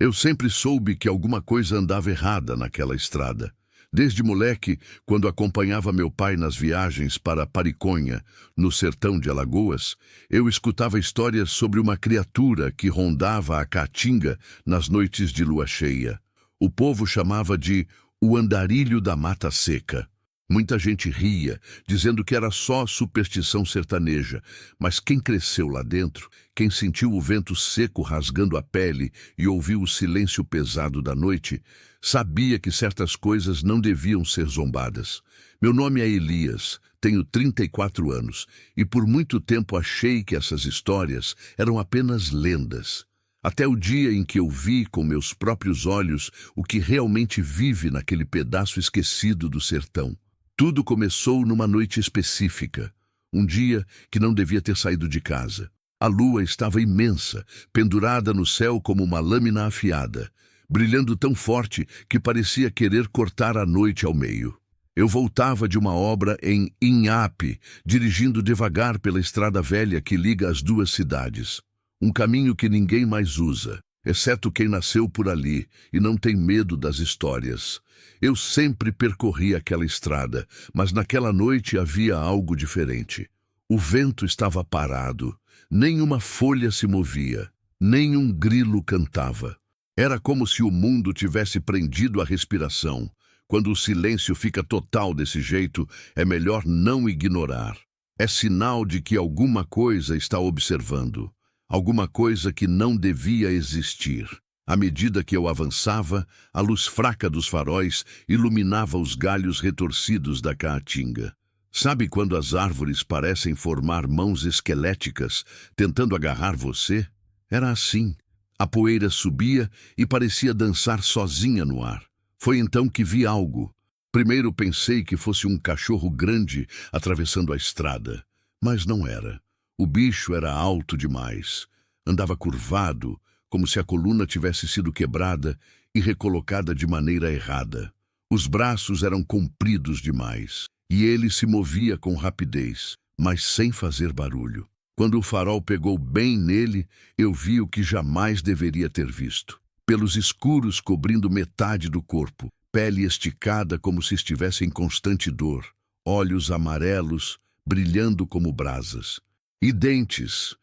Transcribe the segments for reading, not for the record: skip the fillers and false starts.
Eu sempre soube que alguma coisa andava errada naquela estrada. Desde moleque, quando acompanhava meu pai nas viagens para Pariconha, no sertão de Alagoas, eu escutava histórias sobre uma criatura que rondava a Caatinga nas noites de lua cheia. O povo chamava de o andarilho da mata seca. Muita gente ria, dizendo que era só superstição sertaneja, mas quem cresceu lá dentro, quem sentiu o vento seco rasgando a pele e ouviu o silêncio pesado da noite, sabia que certas coisas não deviam ser zombadas. Meu nome é Elias, tenho 34 anos, e por muito tempo achei que essas histórias eram apenas lendas. Até o dia em que eu vi com meus próprios olhos o que realmente vive naquele pedaço esquecido do sertão. Tudo começou numa noite específica, um dia que não devia ter saído de casa. A lua estava imensa, pendurada no céu como uma lâmina afiada, brilhando tão forte que parecia querer cortar a noite ao meio. Eu voltava de uma obra em Inhape, dirigindo devagar pela estrada velha que liga as duas cidades. Um caminho que ninguém mais usa, exceto quem nasceu por ali e não tem medo das histórias. Eu sempre percorri aquela estrada, mas naquela noite havia algo diferente. O vento estava parado, nenhuma folha se movia, nem um grilo cantava. Era como se o mundo tivesse prendido a respiração. Quando o silêncio fica total desse jeito, é melhor não ignorar. É sinal de que alguma coisa está observando, alguma coisa que não devia existir. À medida que eu avançava, a luz fraca dos faróis iluminava os galhos retorcidos da caatinga. Sabe quando as árvores parecem formar mãos esqueléticas, tentando agarrar você? Era assim. A poeira subia e parecia dançar sozinha no ar. Foi então que vi algo. Primeiro pensei que fosse um cachorro grande atravessando a estrada, mas não era. O bicho era alto demais. Andava curvado, como se a coluna tivesse sido quebrada e recolocada de maneira errada. Os braços eram compridos demais, e ele se movia com rapidez, mas sem fazer barulho. Quando o farol pegou bem nele, eu vi o que jamais deveria ter visto. Pelos escuros cobrindo metade do corpo, pele esticada como se estivesse em constante dor, olhos amarelos, brilhando como brasas. E dentes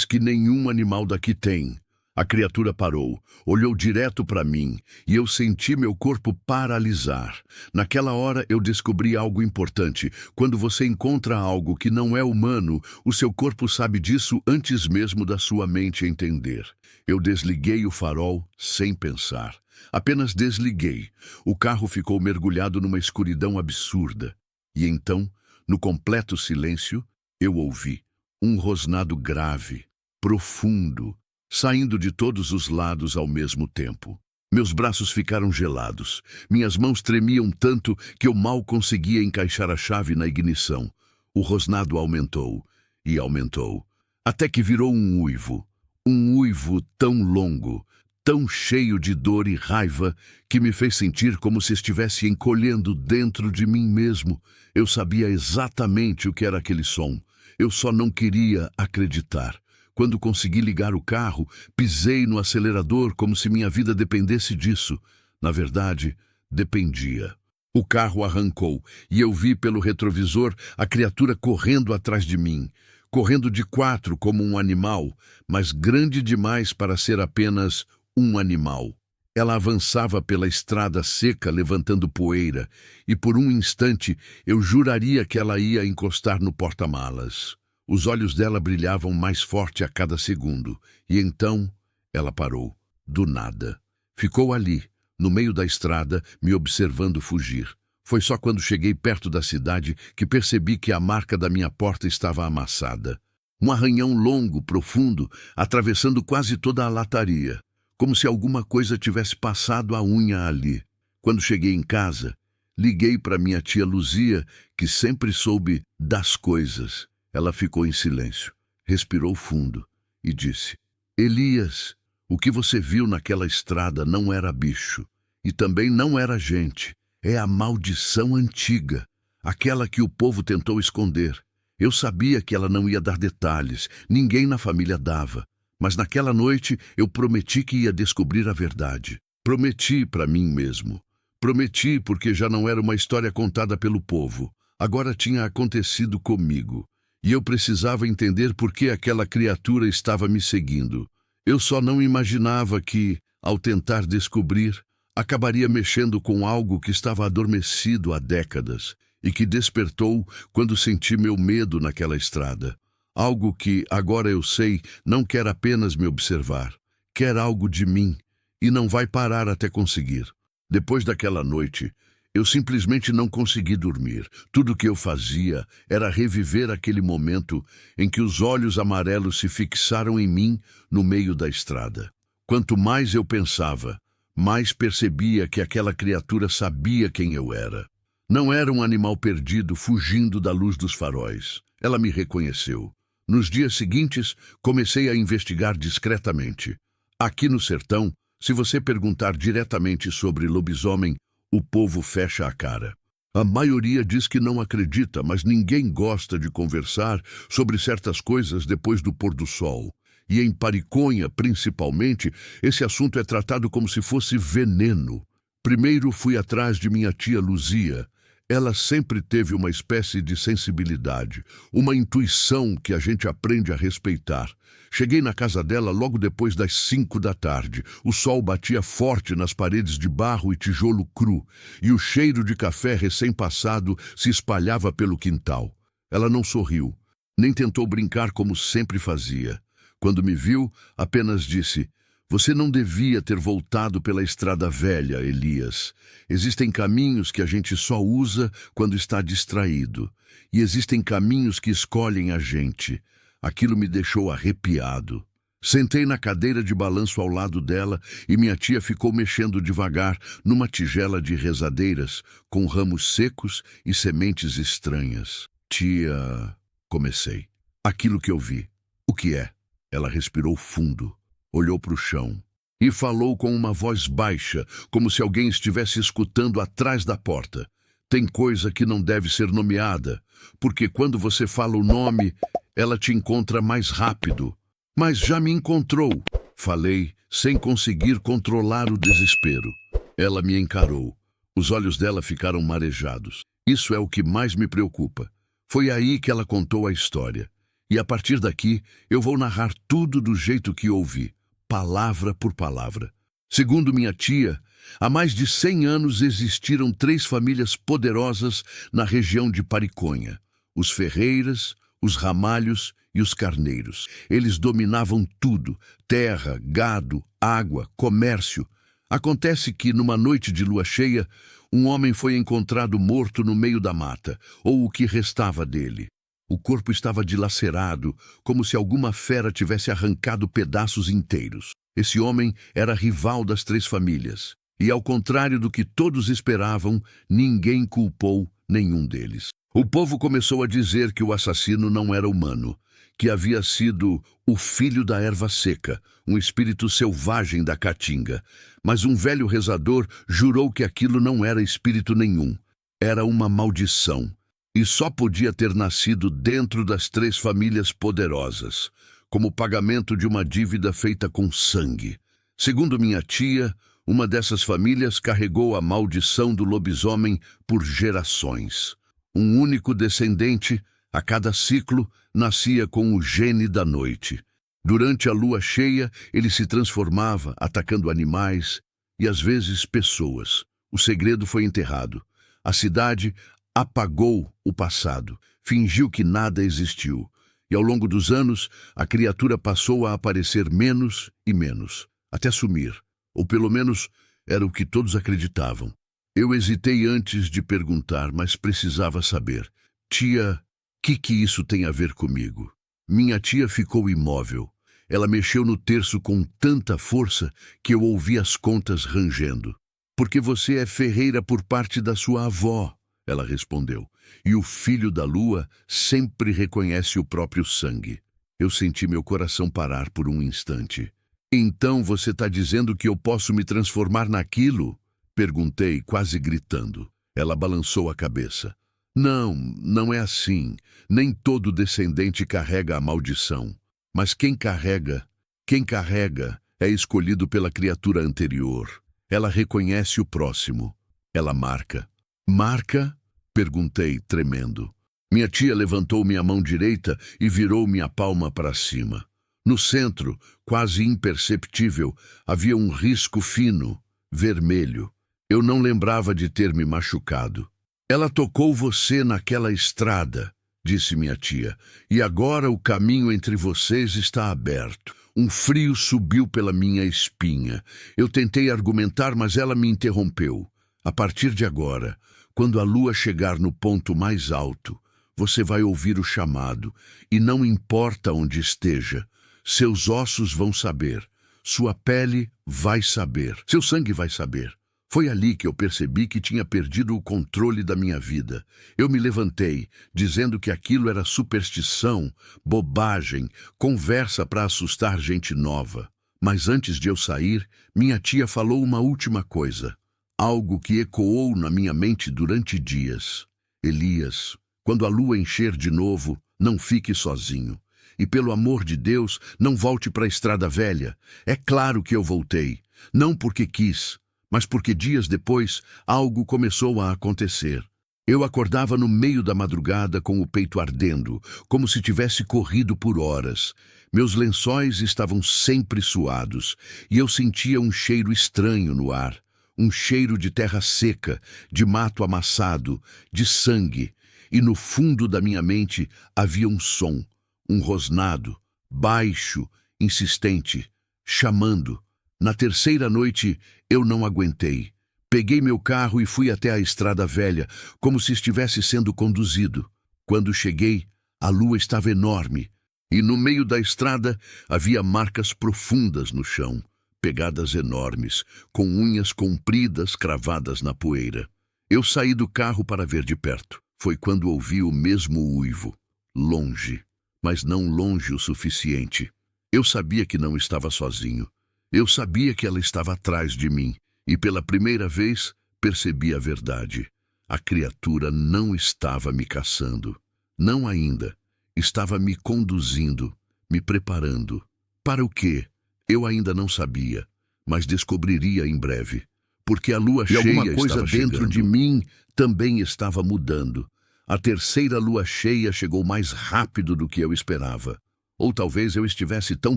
que nenhum animal daqui tem. A criatura parou, olhou direto para mim e eu senti meu corpo paralisar. Naquela hora eu descobri algo importante. Quando você encontra algo que não é humano, o seu corpo sabe disso antes mesmo da sua mente entender. Eu desliguei o farol sem pensar. Apenas desliguei. O carro ficou mergulhado numa escuridão absurda. E então, no completo silêncio, eu ouvi um rosnado grave, profundo, saindo de todos os lados ao mesmo tempo. Meus braços ficaram gelados. Minhas mãos tremiam tanto que eu mal conseguia encaixar a chave na ignição. O rosnado aumentou e aumentou, até que virou um uivo. Um uivo tão longo, tão cheio de dor e raiva, que me fez sentir como se estivesse encolhendo dentro de mim mesmo. Eu sabia exatamente o que era aquele som. Eu só não queria acreditar. Quando consegui ligar o carro, pisei no acelerador como se minha vida dependesse disso. Na verdade, dependia. O carro arrancou e eu vi pelo retrovisor a criatura correndo atrás de mim. Correndo de quatro como um animal, mas grande demais para ser apenas um animal. Ela avançava pela estrada seca levantando poeira, e por um instante eu juraria que ela ia encostar no porta-malas. Os olhos dela brilhavam mais forte a cada segundo, e então ela parou, do nada. Ficou ali, no meio da estrada, me observando fugir. Foi só quando cheguei perto da cidade que percebi que a marca da minha porta estava amassada. Um arranhão longo, profundo, atravessando quase toda a lataria, como se alguma coisa tivesse passado a unha ali. Quando cheguei em casa, liguei para minha tia Luzia, que sempre soube das coisas. Ela ficou em silêncio, respirou fundo e disse: Elias, o que você viu naquela estrada não era bicho, e também não era gente. É a maldição antiga, aquela que o povo tentou esconder. Eu sabia que ela não ia dar detalhes, ninguém na família dava, Mas naquela noite eu prometi que ia descobrir a verdade. Prometi para mim mesmo. Prometi porque já não era uma história contada pelo povo. Agora tinha acontecido comigo. E eu precisava entender por que aquela criatura estava me seguindo. Eu só não imaginava que, ao tentar descobrir, acabaria mexendo com algo que estava adormecido há décadas e que despertou quando senti meu medo naquela estrada. Algo que, agora eu sei, não quer apenas me observar. Quer algo de mim e não vai parar até conseguir. Depois daquela noite, eu simplesmente não consegui dormir. Tudo o que eu fazia era reviver aquele momento em que os olhos amarelos se fixaram em mim no meio da estrada. Quanto mais eu pensava, mais percebia que aquela criatura sabia quem eu era. Não era um animal perdido fugindo da luz dos faróis. Ela me reconheceu. Nos dias seguintes, comecei a investigar discretamente. Aqui no sertão, se você perguntar diretamente sobre lobisomem, o povo fecha a cara. A maioria diz que não acredita, mas ninguém gosta de conversar sobre certas coisas depois do pôr do sol. E em Pariconha, principalmente, esse assunto é tratado como se fosse veneno. Primeiro fui atrás de minha tia Luzia. Ela sempre teve uma espécie de sensibilidade, uma intuição que a gente aprende a respeitar. Cheguei na casa dela logo depois das 5 da tarde. O sol batia forte nas paredes de barro e tijolo cru, e o cheiro de café recém-passado se espalhava pelo quintal. Ela não sorriu, nem tentou brincar como sempre fazia. Quando me viu, apenas disse: "Você não devia ter voltado pela estrada velha, Elias. Existem caminhos que a gente só usa quando está distraído. E existem caminhos que escolhem a gente." Aquilo me deixou arrepiado. Sentei na cadeira de balanço ao lado dela e minha tia ficou mexendo devagar numa tigela de rezadeiras com ramos secos e sementes estranhas. "Tia..." comecei. "Aquilo que eu vi. O que é?" Ela respirou fundo. Olhou para o chão e falou com uma voz baixa, como se alguém estivesse escutando atrás da porta. "Tem coisa que não deve ser nomeada, porque quando você fala o nome, ela te encontra mais rápido." "Mas já me encontrou", falei, sem conseguir controlar o desespero. Ela me encarou. Os olhos dela ficaram marejados. "Isso é o que mais me preocupa." Foi aí que ela contou a história. E a partir daqui, eu vou narrar tudo do jeito que ouvi, palavra por palavra. Segundo minha tia, há mais de 100 anos existiram 3 famílias poderosas na região de Pariconha: os Ferreiras, os Ramalhos e os Carneiros. Eles dominavam tudo: terra, gado, água, comércio. Acontece que, numa noite de lua cheia, um homem foi encontrado morto no meio da mata, ou o que restava dele. O corpo estava dilacerado, como se alguma fera tivesse arrancado pedaços inteiros. Esse homem era rival das 3 famílias. E, ao contrário do que todos esperavam, ninguém culpou nenhum deles. O povo começou a dizer que o assassino não era humano, que havia sido o filho da erva seca, um espírito selvagem da caatinga. Mas um velho rezador jurou que aquilo não era espírito nenhum. Era uma maldição. E só podia ter nascido dentro das 3 famílias poderosas, como pagamento de uma dívida feita com sangue. Segundo minha tia, uma dessas famílias carregou a maldição do lobisomem por gerações. Um único descendente, a cada ciclo, nascia com o gene da noite. Durante a lua cheia, ele se transformava, atacando animais e, às vezes, pessoas. O segredo foi enterrado. A cidade apagou o passado, fingiu que nada existiu. E ao longo dos anos, a criatura passou a aparecer menos e menos, até sumir. Ou pelo menos era o que todos acreditavam. Eu hesitei antes de perguntar, mas precisava saber. "Tia, que isso tem a ver comigo?" Minha tia ficou imóvel. Ela mexeu no terço com tanta força que eu ouvi as contas rangendo. "Porque você é ferreira por parte da sua avó", ela respondeu. "E o filho da lua sempre reconhece o próprio sangue." Eu senti meu coração parar por um instante. "Então você está dizendo que eu posso me transformar naquilo?" Perguntei, quase gritando. Ela balançou a cabeça. "Não, não é assim. Nem todo descendente carrega a maldição. Mas quem carrega, Quem carrega é escolhido pela criatura anterior. Ela reconhece o próximo. Ela marca. Marca? Perguntei, tremendo. Minha tia levantou minha mão direita e virou minha palma para cima. No centro, quase imperceptível, havia um risco fino, vermelho. Eu não lembrava de ter me machucado. Ela tocou você naquela estrada, disse minha tia, e agora o caminho entre vocês está aberto. Um frio subiu pela minha espinha. Eu tentei argumentar, mas ela me interrompeu. A partir de agora, quando a lua chegar no ponto mais alto, você vai ouvir o chamado, e não importa onde esteja, seus ossos vão saber, sua pele vai saber, seu sangue vai saber. Foi ali que eu percebi que tinha perdido o controle da minha vida. Eu me levantei, dizendo que aquilo era superstição, bobagem, conversa para assustar gente nova. Mas antes de eu sair, minha tia falou uma última coisa, algo que ecoou na minha mente durante dias. Elias, quando a lua encher de novo, não fique sozinho. E pelo amor de Deus, não volte para a estrada velha. É claro que eu voltei, não porque quis, mas porque dias depois algo começou a acontecer. Eu acordava no meio da madrugada com o peito ardendo, como se tivesse corrido por horas. Meus lençóis estavam sempre suados, e eu sentia um cheiro estranho no ar. Um cheiro de terra seca, de mato amassado, de sangue. E no fundo da minha mente havia um som, um rosnado, baixo, insistente, chamando. Na terceira noite, eu não aguentei. Peguei meu carro e fui até a estrada velha, como se estivesse sendo conduzido. Quando cheguei, a lua estava enorme, e no meio da estrada havia marcas profundas no chão, pegadas enormes, com unhas compridas cravadas na poeira. Eu saí do carro para ver de perto. Foi quando ouvi o mesmo uivo, longe, mas não longe o suficiente. Eu sabia que não estava sozinho. Eu sabia que ela estava atrás de mim, e pela primeira vez percebi a verdade. A criatura não estava me caçando. Não ainda. Estava me conduzindo, me preparando. Para o quê? Eu ainda não sabia, mas descobriria em breve. Porque a lua cheia alguma coisa estava dentro chegando. de mim também estava mudando. A terceira lua cheia chegou mais rápido do que eu esperava. Ou talvez eu estivesse tão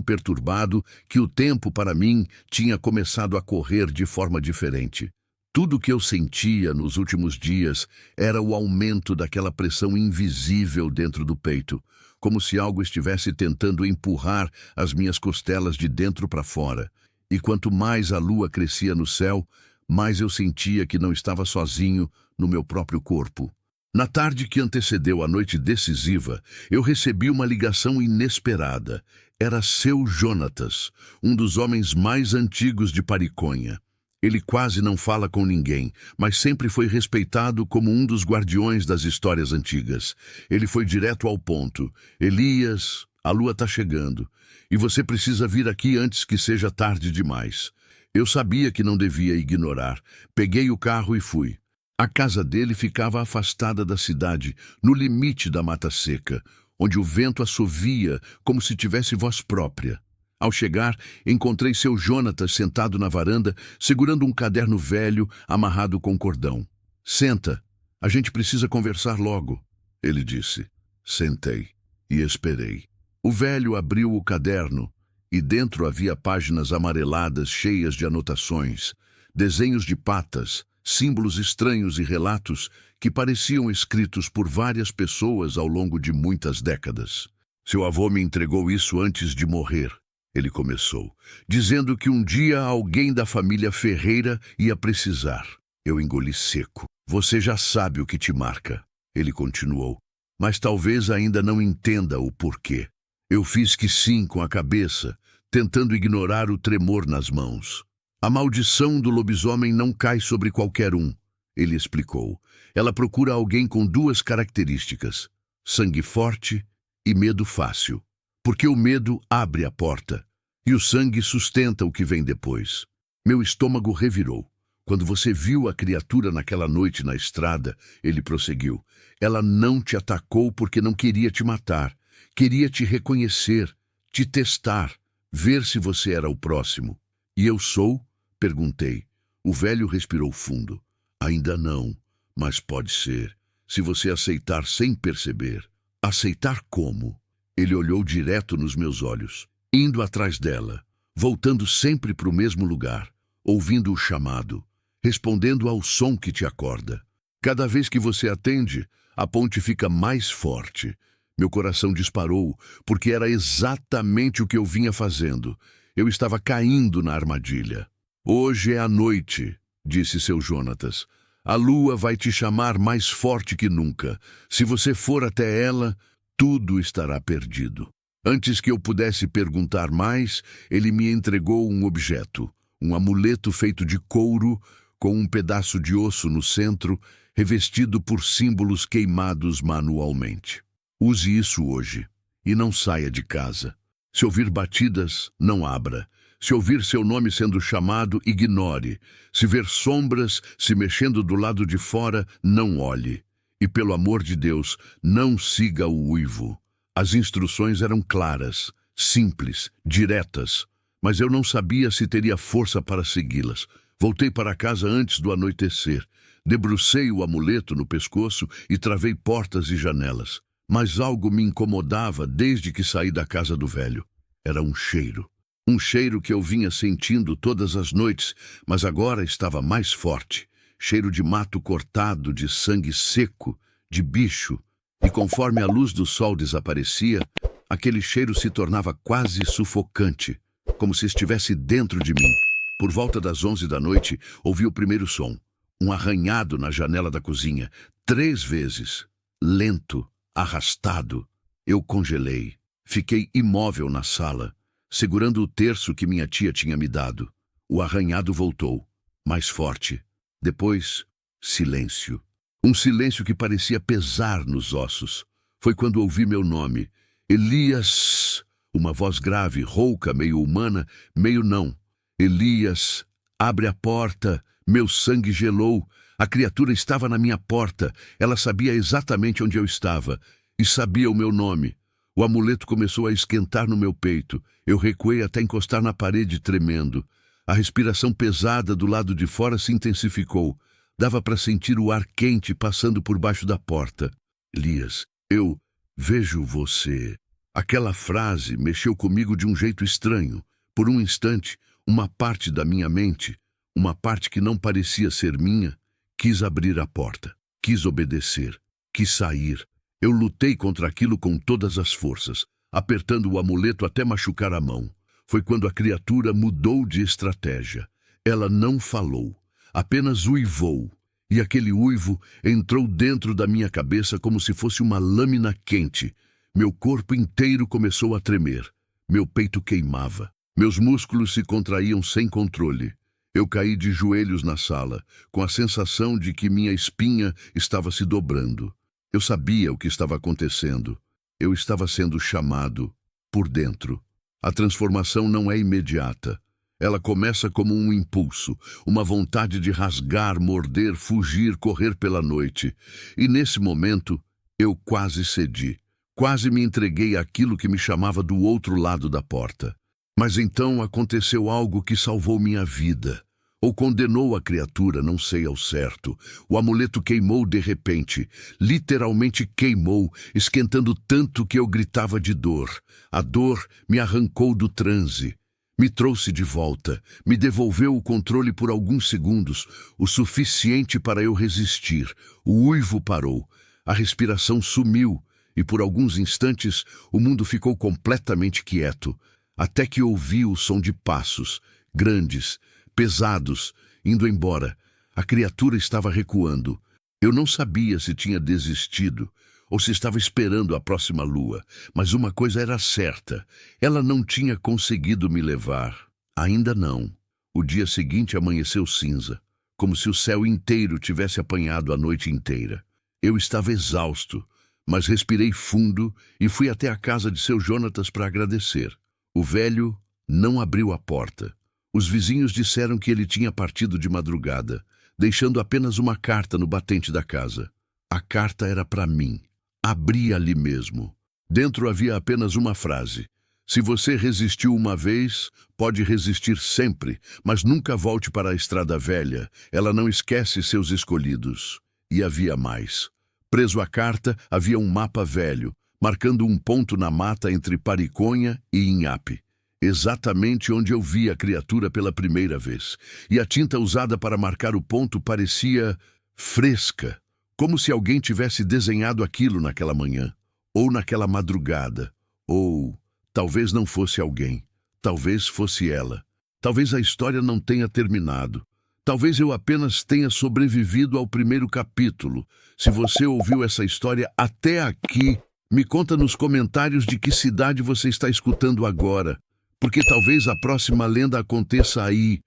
perturbado que o tempo para mim tinha começado a correr de forma diferente. Tudo o que eu sentia nos últimos dias era o aumento daquela pressão invisível dentro do peito, como se algo estivesse tentando empurrar as minhas costelas de dentro para fora. E quanto mais a lua crescia no céu, mais eu sentia que não estava sozinho no meu próprio corpo. Na tarde que antecedeu a noite decisiva, eu recebi uma ligação inesperada. Era seu Jonatas, um dos homens mais antigos de Pariconha. Ele quase não fala com ninguém, mas sempre foi respeitado como um dos guardiões das histórias antigas. Ele foi direto ao ponto. Elias, a lua está chegando, e você precisa vir aqui antes que seja tarde demais. Eu sabia que não devia ignorar. Peguei o carro e fui. A casa dele ficava afastada da cidade, no limite da mata seca, onde o vento assovia como se tivesse voz própria. Ao chegar, encontrei seu Jonatas sentado na varanda, segurando um caderno velho amarrado com cordão. Senta, a gente precisa conversar logo, ele disse. Sentei e esperei. O velho abriu o caderno e dentro havia páginas amareladas cheias de anotações, desenhos de patas, símbolos estranhos e relatos que pareciam escritos por várias pessoas ao longo de muitas décadas. Seu avô me entregou isso antes de morrer, ele começou, dizendo que um dia alguém da família Ferreira ia precisar. Eu engoli seco. Você já sabe o que te marca, ele continuou, mas talvez ainda não entenda o porquê. Eu fiz que sim com a cabeça, tentando ignorar o tremor nas mãos. A maldição do lobisomem não cai sobre qualquer um, ele explicou. Ela procura alguém com duas características, sangue forte e medo fácil. Porque o medo abre a porta, e o sangue sustenta o que vem depois. Meu estômago revirou. Quando você viu a criatura naquela noite na estrada, ele prosseguiu. Ela não te atacou porque não queria te matar. Queria te reconhecer, te testar, ver se você era o próximo. E eu sou? Perguntei. O velho respirou fundo. Ainda não, mas pode ser, se você aceitar sem perceber. Aceitar como? Ele olhou direto nos meus olhos, indo atrás dela, voltando sempre para o mesmo lugar, ouvindo o chamado, respondendo ao som que te acorda. Cada vez que você atende, a ponte fica mais forte. Meu coração disparou, porque era exatamente o que eu vinha fazendo. Eu estava caindo na armadilha. Hoje é a noite, disse seu Jonatas. A lua vai te chamar mais forte que nunca. Se você for até ela, tudo estará perdido. Antes que eu pudesse perguntar mais, ele me entregou um objeto, um amuleto feito de couro, com um pedaço de osso no centro, revestido por símbolos queimados manualmente. Use isso hoje e não saia de casa. Se ouvir batidas, não abra. Se ouvir seu nome sendo chamado, ignore. Se ver sombras se mexendo do lado de fora, não olhe. E pelo amor de Deus, não siga o uivo. As instruções eram claras, simples, diretas, mas eu não sabia se teria força para segui-las. Voltei para casa antes do anoitecer. Debrucei o amuleto no pescoço e travei portas e janelas. Mas algo me incomodava desde que saí da casa do velho. Era um cheiro. Um cheiro que eu vinha sentindo todas as noites, mas agora estava mais forte. Cheiro de mato cortado, de sangue seco, de bicho. E conforme a luz do sol desaparecia, aquele cheiro se tornava quase sufocante, como se estivesse dentro de mim. Por volta das 11 da noite, ouvi o primeiro som. Um arranhado na janela da cozinha, 3 vezes. Lento, arrastado. Eu congelei. Fiquei imóvel na sala, segurando o terço que minha tia tinha me dado. O arranhado voltou, mais forte. Depois, silêncio. Um silêncio que parecia pesar nos ossos. Foi quando ouvi meu nome. Elias! Uma voz grave, rouca, meio humana, meio não. Elias, abre a porta. Meu sangue gelou. A criatura estava na minha porta. Ela sabia exatamente onde eu estava. E sabia o meu nome. O amuleto começou a esquentar no meu peito. Eu recuei até encostar na parede, tremendo. A respiração pesada do lado de fora se intensificou. Dava para sentir o ar quente passando por baixo da porta. Elias, eu vejo você. Aquela frase mexeu comigo de um jeito estranho. Por um instante, uma parte da minha mente, uma parte que não parecia ser minha, quis abrir a porta, quis obedecer, quis sair. Eu lutei contra aquilo com todas as forças, apertando o amuleto até machucar a mão. Foi quando a criatura mudou de estratégia. Ela não falou, apenas uivou. E aquele uivo entrou dentro da minha cabeça como se fosse uma lâmina quente. Meu corpo inteiro começou a tremer. Meu peito queimava. Meus músculos se contraíam sem controle. Eu caí de joelhos na sala, com a sensação de que minha espinha estava se dobrando. Eu sabia o que estava acontecendo. Eu estava sendo chamado por dentro. A transformação não é imediata. Ela começa como um impulso, uma vontade de rasgar, morder, fugir, correr pela noite. E nesse momento, eu quase cedi. Quase me entreguei àquilo que me chamava do outro lado da porta. Mas então aconteceu algo que salvou minha vida. Ou condenou a criatura, não sei ao certo. O amuleto queimou de repente, literalmente queimou, esquentando tanto que eu gritava de dor. A dor me arrancou do transe, me trouxe de volta, me devolveu o controle por alguns segundos, o suficiente para eu resistir. O uivo parou, a respiração sumiu, e por alguns instantes o mundo ficou completamente quieto, até que ouvi o som de passos, grandes, pesados, indo embora. A criatura estava recuando. Eu não sabia se tinha desistido ou se estava esperando a próxima lua, mas uma coisa era certa: ela não tinha conseguido me levar. Ainda não. O dia seguinte amanheceu cinza, como se o céu inteiro tivesse apanhado a noite inteira. Eu estava exausto, mas respirei fundo e fui até a casa de seu Jonatas para agradecer. O velho não abriu a porta. Os vizinhos disseram que ele tinha partido de madrugada, deixando apenas uma carta no batente da casa. A carta era para mim. Abri ali mesmo. Dentro havia apenas uma frase: Se você resistiu uma vez, pode resistir sempre, mas nunca volte para a estrada velha. Ela não esquece seus escolhidos. E havia mais. Preso à carta, havia um mapa velho, marcando um ponto na mata entre Pariconha e Inhape. Exatamente onde eu vi a criatura pela primeira vez. E a tinta usada para marcar o ponto parecia fresca, como se alguém tivesse desenhado aquilo naquela manhã, ou naquela madrugada, ou talvez não fosse alguém, talvez fosse ela. Talvez a história não tenha terminado. Talvez eu apenas tenha sobrevivido ao primeiro capítulo. Se você ouviu essa história até aqui, me conta nos comentários de que cidade você está escutando agora, porque talvez a próxima lenda aconteça aí.